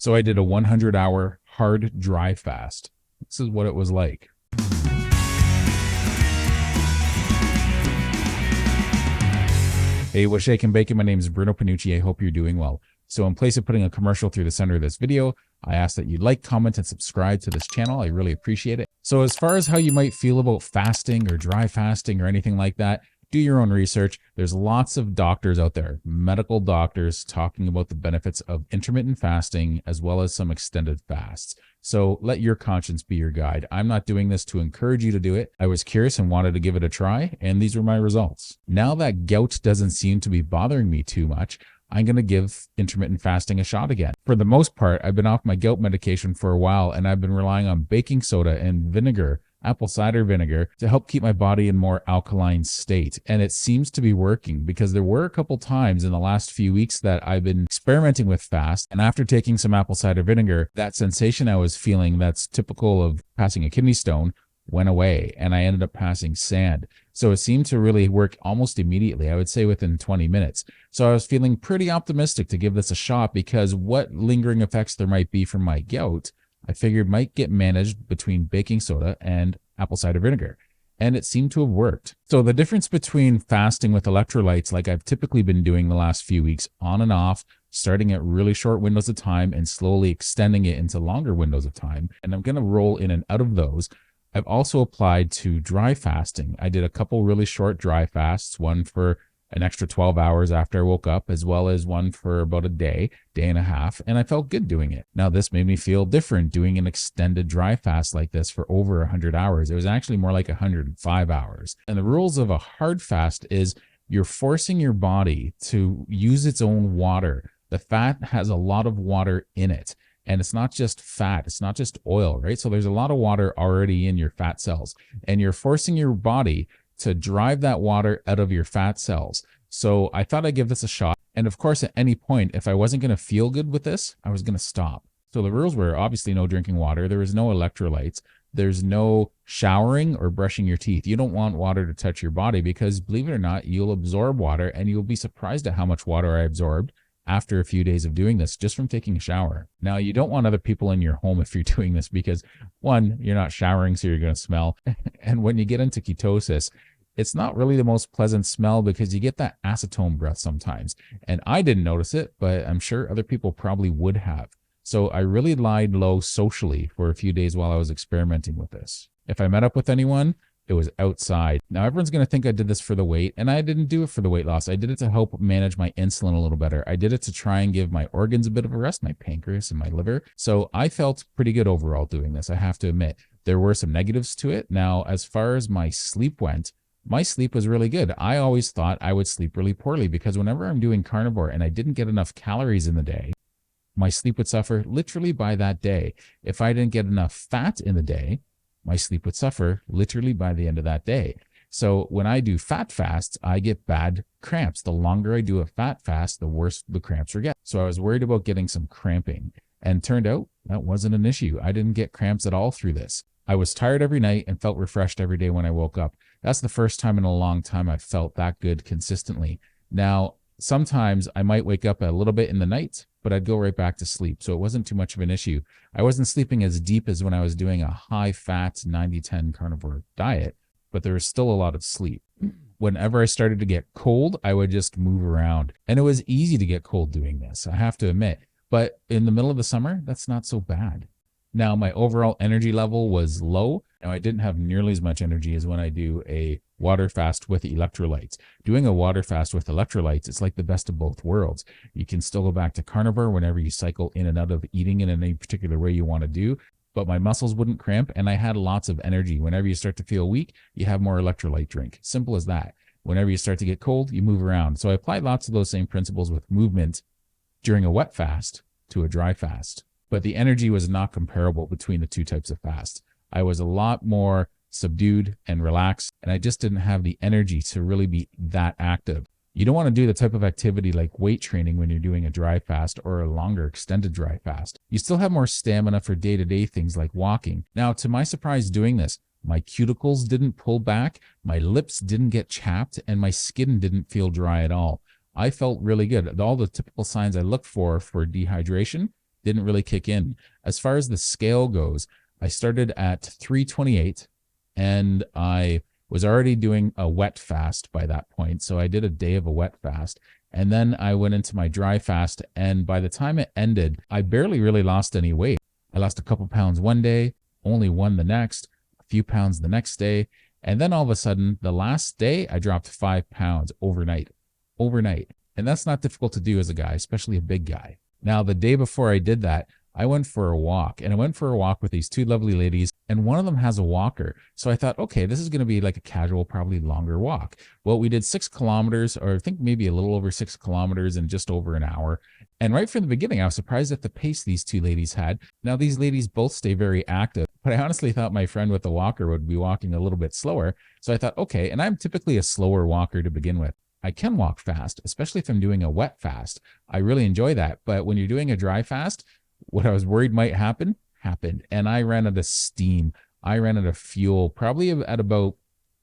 So I did a 100-hour hard dry fast. This is what it was like. Hey, what's shaking bacon? My name is Bruno Panucci. I hope you're doing well. So in place of putting a commercial through the center of this video, I ask that you like, comment, and subscribe to this channel. I really appreciate it. So as far as how you might feel about fasting or dry fasting or anything like that, do your own research. There's lots of doctors out there, medical doctors, talking about the benefits of intermittent fasting as well as some extended fasts. So let your conscience be your guide. I'm not doing this to encourage you to do it. I was curious and wanted to give it a try, and these were my results. Now that gout doesn't seem to be bothering me too much, I'm going to give intermittent fasting a shot again. For the most part, I've been off my gout medication for a while, and I've been relying on baking soda and vinegar, apple cider vinegar, to help keep my body in more alkaline state. And it seems to be working, because there were a couple times in the last few weeks that I've been experimenting with fast, and after taking some apple cider vinegar, that sensation I was feeling that's typical of passing a kidney stone went away, and I ended up passing sand. So it seemed to really work almost immediately, I would say within 20 minutes. So I was feeling pretty optimistic to give this a shot, because what lingering effects there might be from my gout, I figured might get managed between baking soda and apple cider vinegar. And it seemed to have worked. So the difference between fasting with electrolytes, like I've typically been doing the last few weeks, on and off, starting at really short windows of time and slowly extending it into longer windows of time, and I'm going to roll in and out of those. I've also applied to dry fasting. I did a couple really short dry fasts, one for an extra 12 hours after I woke up, as well as one for about a day and a half, and I felt good doing it. Now, this made me feel different doing an extended dry fast like this for over 100 hours. It was actually more like 105 hours. And the rules of a hard fast is you're forcing your body to use its own water. The fat has a lot of water in it. And it's not just fat, it's not just oil, right? So there's a lot of water already in your fat cells, and you're forcing your body to drive that water out of your fat cells. So I thought I'd give this a shot. And of course, at any point, if I wasn't going to feel good with this, I was going to stop. So the rules were obviously no drinking water. There was no electrolytes. There's no showering or brushing your teeth. You don't want water to touch your body, because believe it or not, you'll absorb water, and you'll be surprised at how much water I absorbed after a few days of doing this, just from taking a shower. Now, you don't want other people in your home if you're doing this, because one, you're not showering, so you're going to smell. And when you get into ketosis, it's not really the most pleasant smell, because you get that acetone breath sometimes. And I didn't notice it, but I'm sure other people probably would have. So I really lied low socially for a few days while I was experimenting with this. If I met up with anyone, it was outside. Now, everyone's going to think I did this for the weight, and I didn't do it for the weight loss. I did it to help manage my insulin a little better. I did it to try and give my organs a bit of a rest, my pancreas and my liver. So I felt pretty good overall doing this, I have to admit. There were some negatives to it. Now, as far as my sleep went, my sleep was really good. I always thought I would sleep really poorly, because whenever I'm doing carnivore and I didn't get enough calories in the day, my sleep would suffer literally by that day. If I didn't get enough fat in the day, my sleep would suffer literally by the end of that day. So when I do fat fasts, I get bad cramps. The longer I do a fat fast, the worse the cramps will get. So I was worried about getting some cramping, and turned out that wasn't an issue. I didn't get cramps at all through this. I was tired every night and felt refreshed every day when I woke up. That's the first time in a long time I've felt that good consistently. Now, sometimes I might wake up a little bit in the night, but I'd go right back to sleep. So it wasn't too much of an issue. I wasn't sleeping as deep as when I was doing a high-fat 90-10 carnivore diet, but there was still a lot of sleep. Whenever I started to get cold, I would just move around. And it was easy to get cold doing this, I have to admit. But in the middle of the summer, that's not so bad. Now, my overall energy level was low. Now, I didn't have nearly as much energy as when I do a water fast with electrolytes. Doing a water fast with electrolytes, it's like the best of both worlds. You can still go back to carnivore whenever you cycle in and out of eating in any particular way you want to do, but my muscles wouldn't cramp, and I had lots of energy. Whenever you start to feel weak, you have more electrolyte drink. Simple as that. Whenever you start to get cold, you move around. So I applied lots of those same principles with movement during a wet fast to a dry fast. But the energy was not comparable between the two types of fast. I was a lot more subdued and relaxed, and I just didn't have the energy to really be that active. You don't want to do the type of activity like weight training when you're doing a dry fast or a longer extended dry fast. You still have more stamina for day-to-day things like walking. Now, to my surprise doing this, my cuticles didn't pull back, my lips didn't get chapped, and my skin didn't feel dry at all. I felt really good. All the typical signs I look for dehydration didn't really kick in. As far as the scale goes, I started at 328 and I was already doing a wet fast by that point. So I did a day of a wet fast. And then I went into my dry fast. And by the time it ended, I barely really lost any weight. I lost a couple pounds one day, only one the next, a few pounds the next day. And then all of a sudden, the last day, I dropped 5 pounds overnight. And that's not difficult to do as a guy, especially a big guy. Now, the day before I did that, I went for a walk, and I went for a walk with these two lovely ladies, and one of them has a walker. So I thought, okay, this is going to be like a casual, probably longer walk. Well, we did 6 kilometers, or I think maybe a little over 6 kilometers in just over an hour. And right from the beginning, I was surprised at the pace these two ladies had. Now, these ladies both stay very active, but I honestly thought my friend with the walker would be walking a little bit slower. So I thought, okay, and I'm typically a slower walker to begin with. I can walk fast, especially if I'm doing a wet fast. I really enjoy that. But when you're doing a dry fast, what I was worried might happen, happened. And I ran out of steam. I ran out of fuel, probably at about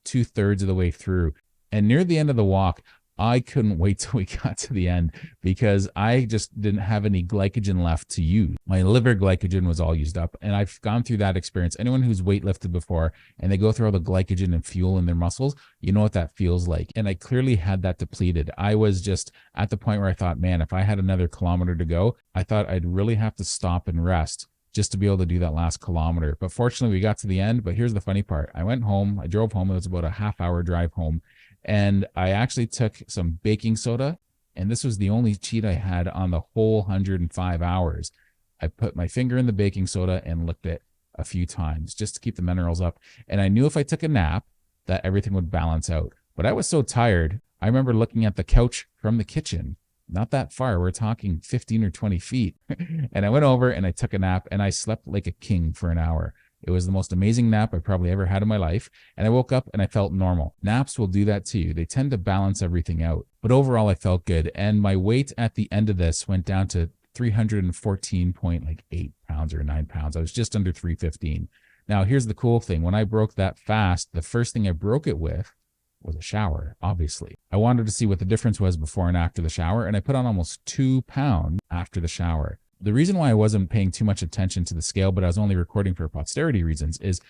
2/3 of the way through. And near the end of the walk, I couldn't wait till we got to the end because I just didn't have any glycogen left to use. My liver glycogen was all used up. And I've gone through that experience. Anyone who's weightlifted before and they go through all the glycogen and fuel in their muscles, you know what that feels like. And I clearly had that depleted. I was just at the point where I thought, man, if I had another kilometer to go, I thought I'd really have to stop and rest just to be able to do that last kilometer. But fortunately, we got to the end. But here's the funny part. I went home. I drove home. It was about a half-hour drive home. And I actually took some baking soda, and this was the only cheat I had on the whole 105 hours. I put my finger in the baking soda and licked it a few times just to keep the minerals up. And I knew if I took a nap that everything would balance out. But I was so tired. I remember looking at the couch from the kitchen, not that far. We're talking 15 or 20 feet. And I went over and I took a nap and I slept like a king for an hour. It was the most amazing nap I probably ever had in my life. And I woke up and I felt normal. Naps will do that to you. They tend to balance everything out. But overall, I felt good. And my weight at the end of this went down to 314.8 pounds or 9 pounds. I was just under 315. Now, here's the cool thing. When I broke that fast, the first thing I broke it with was a shower, obviously. I wanted to see what the difference was before and after the shower. And I put on almost 2 pounds after the shower. The reason why I wasn't paying too much attention to the scale, but I was only recording for posterity reasons, is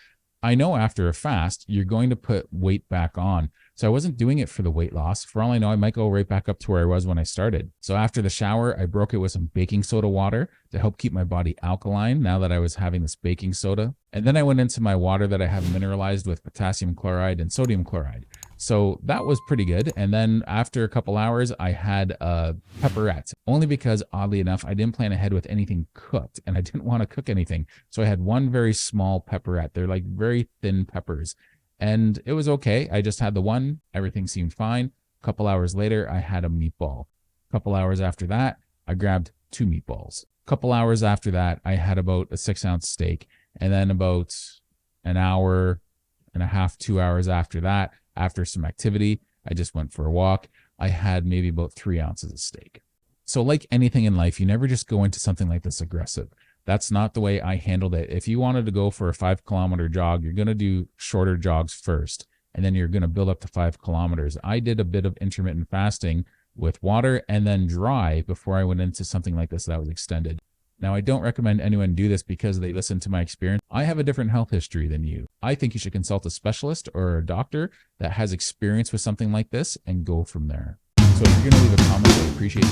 I know after a fast, you're going to put weight back on. So I wasn't doing it for the weight loss. For all I know, I might go right back up to where I was when I started. So after the shower, I broke it with some baking soda water to help keep my body alkaline now that I was having this baking soda. And then I went into my water that I have mineralized with potassium chloride and sodium chloride. So that was pretty good. And then after a couple hours, I had a pepperette, only because oddly enough, I didn't plan ahead with anything cooked and I didn't want to cook anything. So I had one very small pepperette. They're like very thin peppers and it was okay. I just had the one, everything seemed fine. A couple hours later, I had a meatball. A couple hours after that, I grabbed 2 meatballs. A couple hours after that, I had about a 6-ounce steak. And then about an hour and a half, 2 hours after that, after some activity, I just went for a walk. I had maybe about 3 ounces of steak. So like anything in life, you never just go into something like this aggressive. That's not the way I handled it. If you wanted to go for a 5-kilometer jog, you're going to do shorter jogs first, and then you're going to build up to 5 kilometers. I did a bit of intermittent fasting with water and then dry before I went into something like this that was extended. Now, I don't recommend anyone do this because they listen to my experience. I have a different health history than you. I think you should consult a specialist or a doctor that has experience with something like this and go from there. So if you're going to leave a comment, I appreciate it.